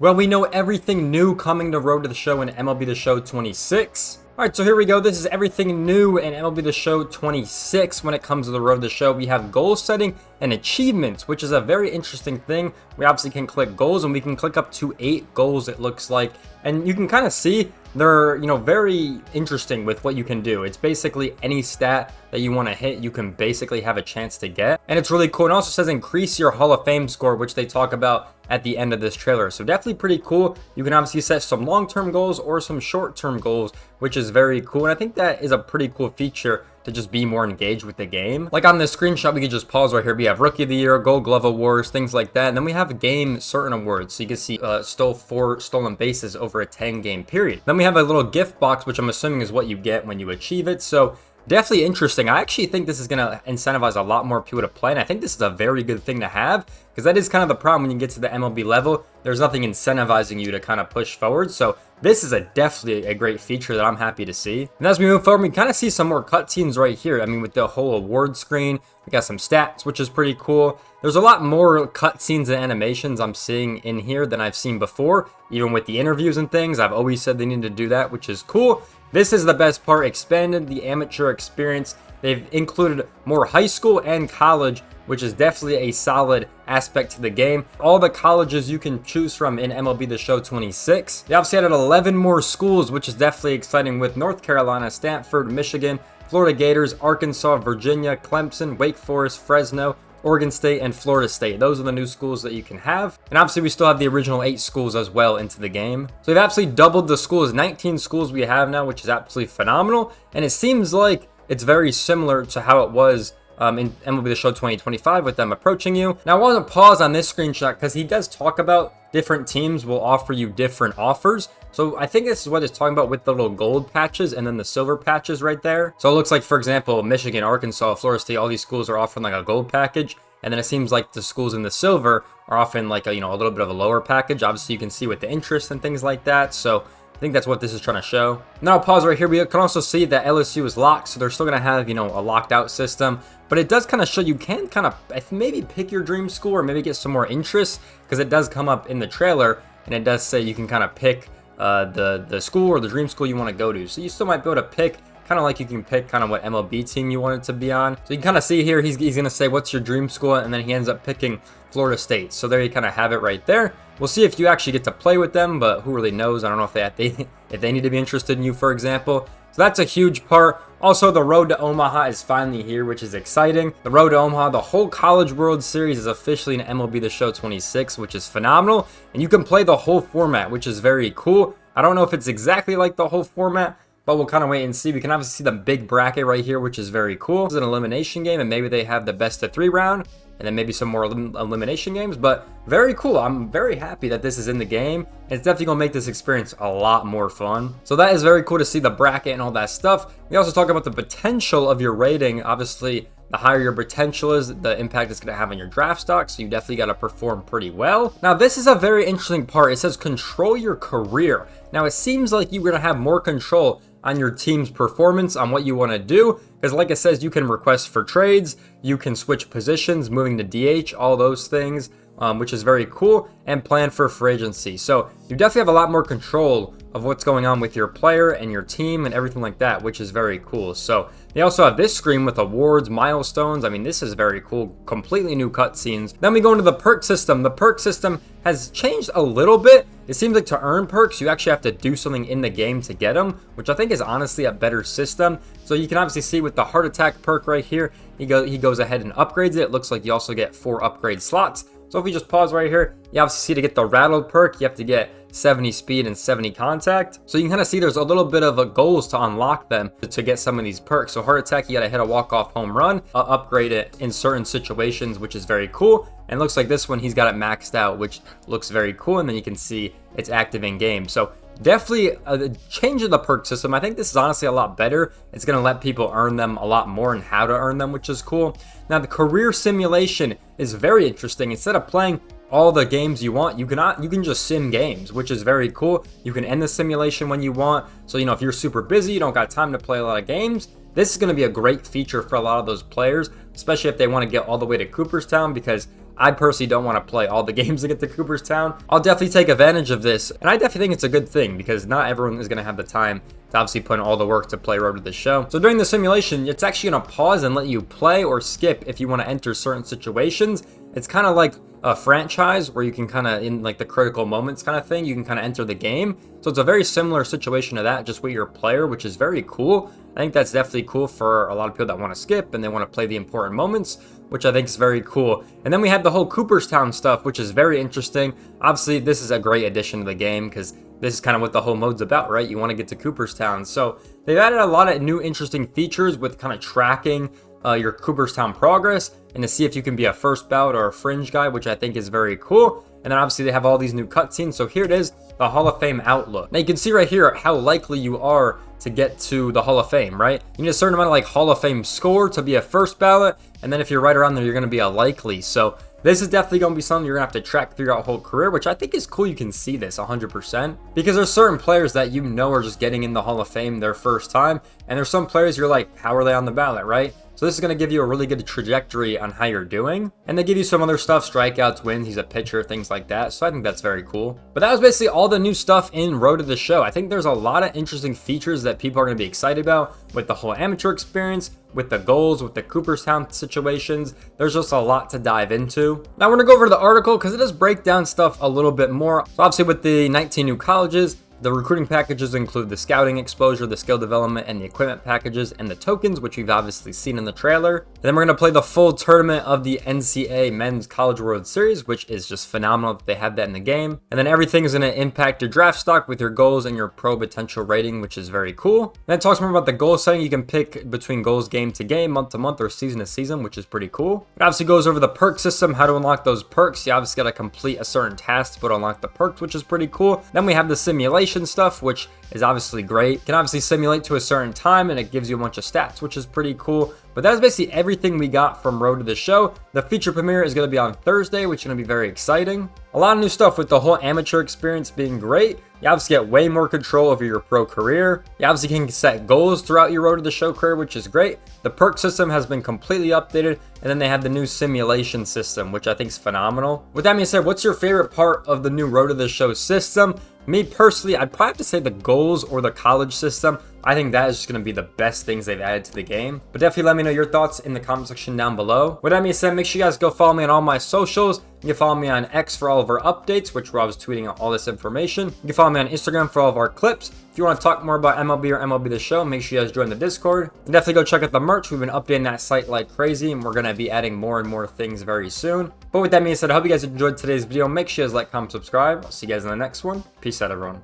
Well, we know everything new coming to Road to the Show in MLB The Show 26. Alright, so here we go. This is everything new in MLB The Show 26. When it comes to the Road to the Show, we have goal setting and achievements, which is a very interesting thing. We obviously can click goals, and we can click up to 8 goals, it looks like. And you can kind of see they're, very interesting with what you can do. It's basically any stat that you want to hit, you can basically have a chance to get. And it's really cool. It also says increase your Hall of Fame score, which they talk about at the end of this trailer. So definitely pretty cool. You can obviously set some long-term goals or some short-term goals, which is very cool. And I think that is a pretty cool feature to just be more engaged with the game. Like on this screenshot, we can just pause right here. We have Rookie of the Year, Gold Glove Awards, things like that. And then we have game certain awards. So you can see stole 4 stolen bases over a 10-game period. Then we have a little gift box, which I'm assuming is what you get when you achieve it. So definitely interesting. I actually think this is going to incentivize a lot more people to play, and I think this is a very good thing to have, because that is kind of the problem when you get to the MLB level. There's nothing incentivizing you to kind of push forward, so this is definitely a great feature that I'm happy to see. And as we move forward, we kind of see some more cutscenes right here. I mean, with the whole award screen, we got some stats, which is pretty cool. There's a lot more cutscenes and animations I'm seeing in here than I've seen before, even with the interviews and things. I've always said they need to do that, which is cool. This is the best part, expanded the amateur experience. They've included more high school and college, which is definitely a solid aspect to the game. All the colleges you can choose from in MLB The Show 26. They obviously added 11 more schools, which is definitely exciting, with North Carolina, Stanford, Michigan, Florida Gators, Arkansas, Virginia, Clemson, Wake Forest, Fresno, Oregon State, and Florida State. Those are the new schools that you can have. And obviously we still have the original 8 schools as well into the game. So they've absolutely doubled the schools. 19 schools we have now, which is absolutely phenomenal. And it seems like it's very similar to how it was in MLB The Show 2025 with them approaching you. Now I want to pause on this screenshot because he does talk about different teams will offer you different offers. So I think this is what it's talking about with the little gold patches and then the silver patches right there. So it looks like, for example, Michigan, Arkansas, Florida State, all these schools are offering like a gold package. And then it seems like the schools in the silver are offering like a little bit of a lower package. Obviously you can see with the interest and things like that. So I think that's what this is trying to show. Now I'll pause right here. We can also see that LSU is locked, so they're still going to have, a locked out system. But it does kind of show you can kind of maybe pick your dream school or maybe get some more interest, because it does come up in the trailer and it does say you can kind of pick the school or the dream school you want to go to. So you still might be able to pick, kind of like you can pick kind of what MLB team you want it to be on. So you can kind of see here, he's going to say, what's your dream school? And then he ends up picking Florida State. So there you kind of have it right there. We'll see if you actually get to play with them, but who really knows? I don't know if they need to be interested in you, for example. So that's a huge part. Also, the Road to Omaha is finally here, which is exciting. The Road to Omaha, the whole College World Series is officially in MLB The Show 26, which is phenomenal. And you can play the whole format, which is very cool. I don't know if it's exactly like the whole format, but we'll kind of wait and see. We can obviously see the big bracket right here, which is very cool. It's an elimination game, and maybe they have the best of 3 round, and then maybe some more elimination games, but very cool. I'm very happy that this is in the game. It's definitely gonna make this experience a lot more fun. So that is very cool to see the bracket and all that stuff. We also talk about the potential of your rating. Obviously, the higher your potential is, the impact it's gonna have on your draft stock, so you definitely gotta perform pretty well. Now, this is a very interesting part. It says control your career. Now, it seems like you're gonna have more control on your team's performance, on what you want to do, because like it says, you can request for trades, you can switch positions, moving to DH, all those things, which is very cool, and plan for free agency. So you definitely have a lot more control of what's going on with your player and your team and everything like that, which is very cool. So they also have this screen with awards, milestones. I mean, this is very cool, completely new cutscenes. Then we go into the perk system. The perk system has changed a little bit. It seems like to earn perks, you actually have to do something in the game to get them, which I think is honestly a better system. So you can obviously see with the heart attack perk right here, he goes ahead and upgrades it. It looks like you also get 4 upgrade slots. So if we just pause right here, you obviously see to get the rattled perk, you have to get 70 speed and 70 contact. So you can kind of see there's a little bit of a goals to unlock them to get some of these perks. So heart attack, you got to hit a walk-off home run, upgrade it in certain situations, which is very cool. And looks like this one, he's got it maxed out, which looks very cool. And then you can see it's active in game. So definitely a change in the perk system. I think this is honestly a lot better. It's going to let people earn them a lot more and how to earn them, which is cool. Now, the career simulation is very interesting. Instead of playing all the games you want, you can just sim games, which is very cool. You can end the simulation when you want. So, if you're super busy, you don't got time to play a lot of games, this is going to be a great feature for a lot of those players, especially if they want to get all the way to Cooperstown, because I personally don't want to play all the games to get to Cooperstown. I'll definitely take advantage of this, and I definitely think it's a good thing because not everyone is going to have the time to obviously put in all the work to play Road to the Show. So during the simulation, it's actually going to pause and let you play or skip if you want to enter certain situations. It's kind of like a franchise where you can kind of, in like the critical moments kind of thing, you can kind of enter the game. So it's a very similar situation to that, just with your player, which is very cool. I think that's definitely cool for a lot of people that want to skip and they want to play the important moments, which I think is very cool. And then we have the whole Cooperstown stuff, which is very interesting. Obviously, this is a great addition to the game because this is kind of what the whole mode's about, right? You want to get to Cooperstown. So they've added a lot of new interesting features with kind of tracking your Cooperstown progress and to see if you can be a first ballot or a fringe guy, which I think is very cool. And then obviously they have all these new cutscenes. So here it is, the Hall of Fame outlook. Now you can see right here how likely you are to get to the Hall of Fame, right? You need a certain amount of like Hall of Fame score to be a first ballot. And then if you're right around there, you're going to be a likely. So this is definitely going to be something you're going to have to track through your whole career, which I think is cool. You can see this 100% because there's certain players that you know are just getting in the Hall of Fame their first time. And there's some players you're like, how are they on the ballot, right? So this is going to give you a really good trajectory on how you're doing. And they give you some other stuff, strikeouts, wins, he's a pitcher, things like that. So I think that's very cool. But that was basically all the new stuff in Road to the Show. I think there's a lot of interesting features that people are going to be excited about with the whole amateur experience, with the goals, with the Cooperstown situations. There's just a lot to dive into. Now we're going to go over the article because it does break down stuff a little bit more. So obviously with the 19 new colleges, the recruiting packages include the scouting exposure, the skill development, and the equipment packages, and the tokens, which we've obviously seen in the trailer. And then we're going to play the full tournament of the NCAA Men's College World Series, which is just phenomenal that they have that in the game. And then everything is going to impact your draft stock with your goals and your pro potential rating, which is very cool. And it talks more about the goal setting. You can pick between goals game to game, month to month, or season to season, which is pretty cool. It obviously goes over the perk system, how to unlock those perks. You obviously got to complete a certain task to unlock the perks, which is pretty cool. Then we have the simulation stuff, which is obviously great. You can obviously simulate to a certain time and it gives you a bunch of stats, which is pretty cool. But that is basically everything we got from Road to the Show. The feature premiere is going to be on Thursday, which is going to be very exciting. A lot of new stuff with the whole amateur experience being great. You obviously get way more control over your pro career. You obviously can set goals throughout your Road to the Show career, which is great. The perk system has been completely updated. And then they have the new simulation system, which I think is phenomenal. With that being said, what's your favorite part of the new Road to the Show system? Me personally, I'd probably have to say the goals or the college system. I think that is just going to be the best things they've added to the game. But definitely let me know your thoughts in the comment section down below. With that being said, make sure you guys go follow me on all my socials. You can follow me on X for all of our updates, which where I was tweeting out all this information. You can follow me on Instagram for all of our clips. If you want to talk more about MLB or MLB The Show, make sure you guys join the Discord. And definitely go check out the merch. We've been updating that site like crazy, and we're going to be adding more and more things very soon. But with that being said, I hope you guys enjoyed today's video. Make sure you guys like, comment, subscribe. I'll see you guys in the next one. Peace out, everyone.